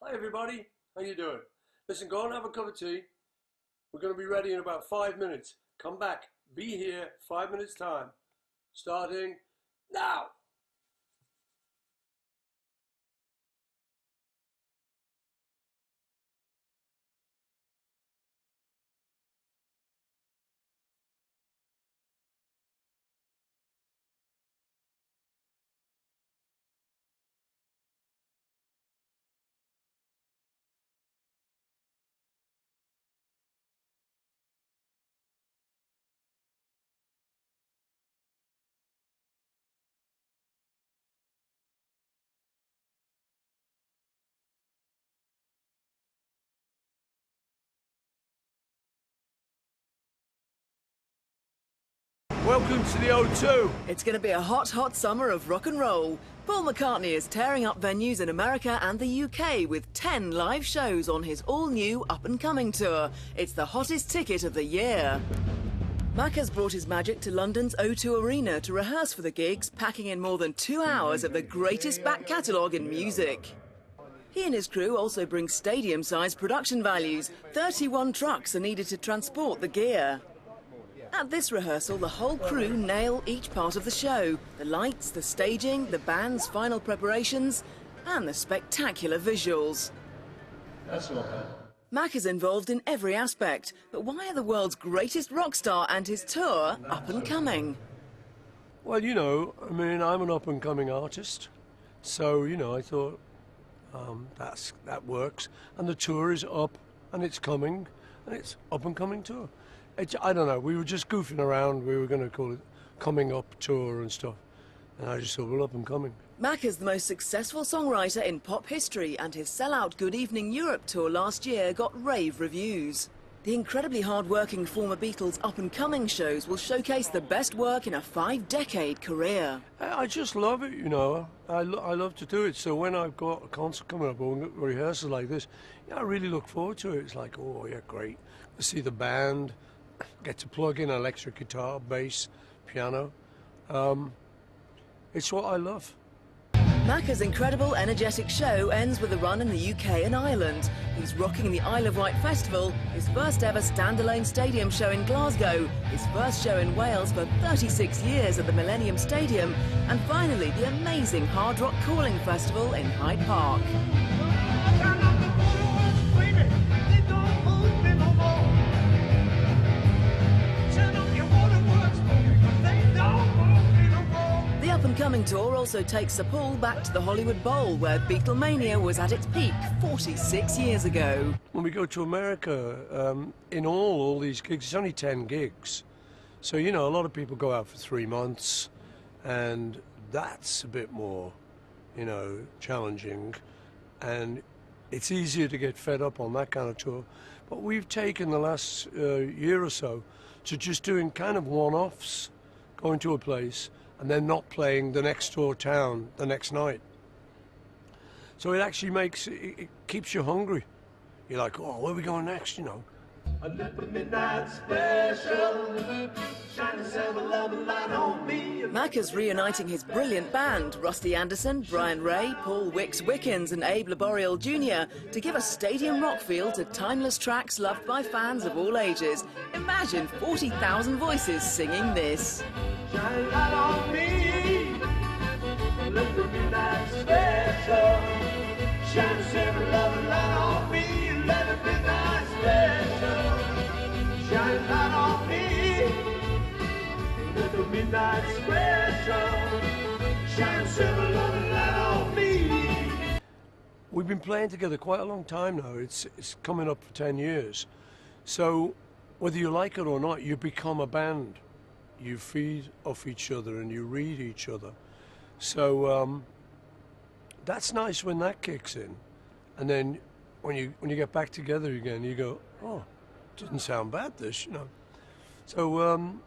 Hi everybody, how you doing? Listen, go and have a cup of tea. We're going to be ready in about 5 minutes. Come back, be here, 5 minutes time. Starting now! Welcome to the O2. It's going to be a hot, hot summer of rock and roll. Paul McCartney is tearing up venues in America and the UK with 10 live shows on his all-new up-and-coming tour. It's the hottest ticket of the year. Mac has brought his magic to London's O2 Arena to rehearse for the gigs, packing in more than 2 hours of the greatest back catalogue in music. He and his crew also bring stadium-sized production values. 31 trucks are needed to transport the gear. At this rehearsal, the whole crew nail each part of the show. The lights, the staging, the band's final preparations, and the spectacular visuals. That's not bad. Mac is involved in every aspect, but why are the world's greatest rock star and his tour up and coming? Well, you know, I mean, I'm an up-and-coming artist, so, you know, I thought that works. And the tour is up, and it's coming, and it's up-and-coming tour. I don't know, we were just goofing around, we were going to call it Coming Up Tour and stuff, and I just thought, well, up and coming. Mac is the most successful songwriter in pop history, and his sellout Good Evening Europe tour last year got rave reviews. The incredibly hard-working former Beatles up-and-coming shows will showcase the best work in a 5-decade career. I just love it, you know. I love to do it, so when I've got a concert coming up or a rehearsal like this, yeah, I really look forward to it. It's like, oh, yeah, great. To see the band, get to plug in electric guitar, bass, piano. It's what I love. Macca's incredible, energetic show ends with a run in the UK and Ireland. He's rocking the Isle of Wight Festival, his first ever standalone stadium show in Glasgow, his first show in Wales for 36 years at the Millennium Stadium, and finally the amazing Hard Rock Calling Festival in Hyde Park. The up-and-coming tour also takes the Paul back to the Hollywood Bowl, where Beatlemania was at its peak 46 years ago. When we go to America, in all these gigs, it's only 10 gigs. So, you know, a lot of people go out for 3 months, and that's a bit more, you know, challenging. And it's easier to get fed up on that kind of tour. But we've taken the last year or so to just doing kind of one-offs, going to a place, and then not playing the next door town the next night. So it actually it keeps you hungry. You're like, oh, where are we going next, you know? A little midnight special, shine a silver love light on me. Mac is reuniting his brilliant band, Rusty Anderson, Brian Ray, Paul Wicks Wickens and Abe Laboriel Jr. to give a stadium rock feel to timeless tracks loved by fans of all ages. Imagine 40,000 voices singing this. Shine a light on me, a little midnight special, shine a silver love light on me, a little midnight special, shine a light on me, a little midnight special, shine a silver love light on me. We've been playing together quite a long time now. It's coming up for 10 years. So whether you like it or not, you become a band. You feed off each other and you read each other. So that's nice when that kicks in. And then when you get back together again, you go, oh, doesn't sound bad, this, you know. So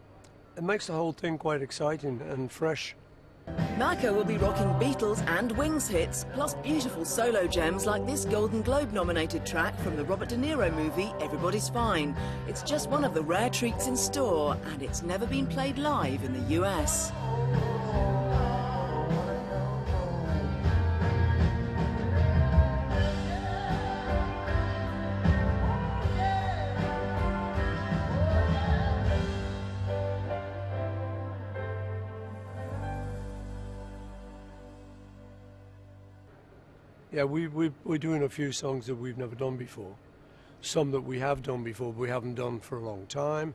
it makes the whole thing quite exciting and fresh. Macca will be rocking Beatles and Wings hits, plus beautiful solo gems like this Golden Globe-nominated track from the Robert De Niro movie Everybody's Fine. It's just one of the rare treats in store, and it's never been played live in the US. Yeah, we're doing a few songs that we've never done before. Some that we have done before, but we haven't done for a long time.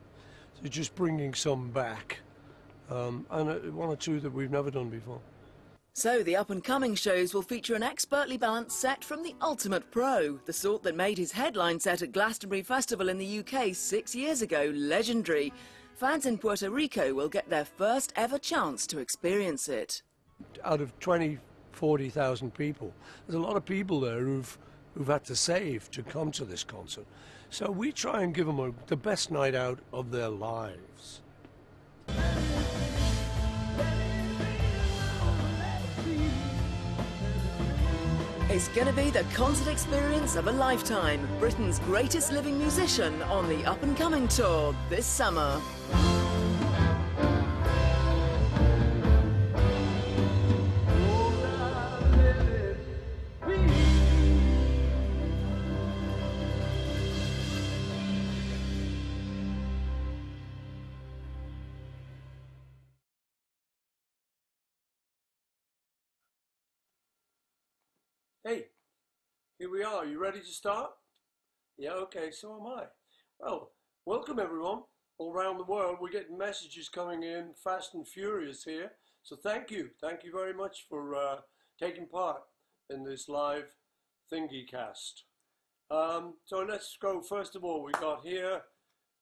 So just bringing some back, and one or two that we've never done before. So the up-and-coming shows will feature an expertly balanced set from the ultimate pro, the sort that made his headline set at Glastonbury Festival in the UK 6 years ago legendary. Fans in Puerto Rico will get their first ever chance to experience it. Out of 40,000 people, there's a lot of people there who've had to save to come to this concert. So we try and give them the best night out of their lives. It's going to be the concert experience of a lifetime. Britain's greatest living musician on the up-and-coming tour this summer. Hey, here we are. You ready to start? Yeah, okay, so am I. Well, welcome everyone all around the world. We're getting messages coming in fast and furious here. So thank you. Thank you very much for taking part in this live thingy cast. So let's go. First of all, we got here,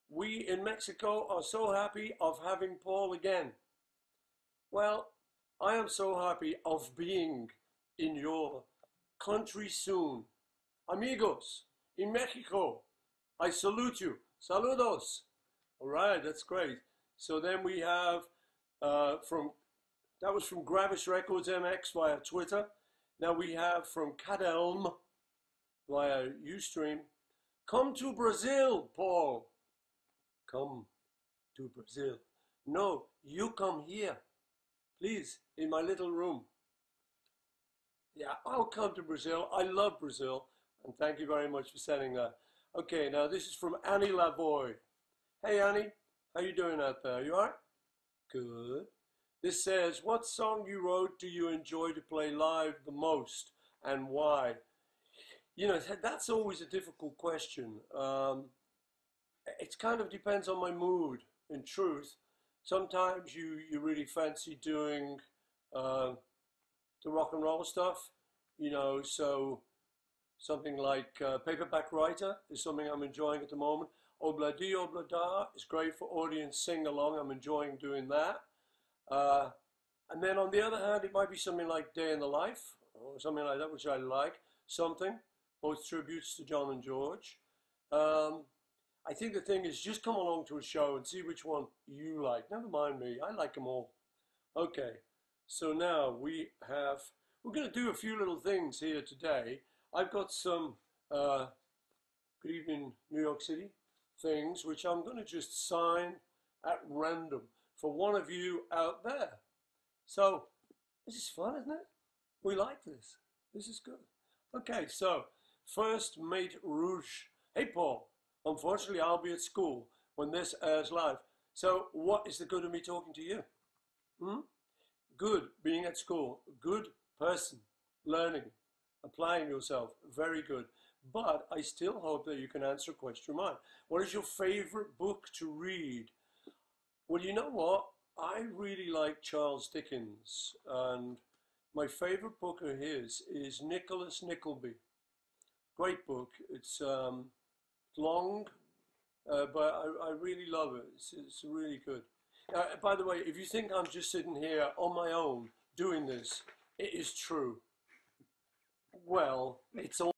we in Mexico are so happy of having Paul again. Well, I am so happy of being in your country soon. Amigos, in Mexico, I salute you. Saludos. All right, that's great. So then we have that was from Gravis Records MX via Twitter. Now we have from Cadelm via Ustream. Come to Brazil, Paul. Come to Brazil. No, you come here. Please, in my little room. Yeah, I'll come to Brazil. I love Brazil. And thank you very much for sending that. Okay, now this is from Annie Lavoy. Hey Annie, how you doing out there? You alright? Good. This says, what song you wrote do you enjoy to play live the most and why? You know, that's always a difficult question. It kind of depends on my mood, in truth. Sometimes you really fancy doing the rock and roll stuff, you know, so something like Paperback Writer is something I'm enjoying at the moment. Obladi Oblada is great for audience sing-along. I'm enjoying doing that. And then on the other hand, it might be something like Day in the Life or something like that, which I like. Something, both tributes to John and George. I think the thing is just come along to a show and see which one you like. Never mind me, I like them all. Okay, so now we're going to do a few little things here today. I've got some Good Evening New York City things which I'm going to just sign at random for one of you out there. So this is fun, isn't it? We like this. This is good. Okay, so first, Mate Rouge. Hey Paul, unfortunately I'll be at school when this airs live. So what is the good of me talking to you? Good being at school, good person, learning, applying yourself, very good. But I still hope that you can answer a question of mine. What is your favorite book to read? Well, you know what? I really like Charles Dickens, and my favorite book of his is Nicholas Nickleby. Great book. It's long, but I really love it. It's really good. By the way, if you think I'm just sitting here on my own doing this, it is true. Well, it's all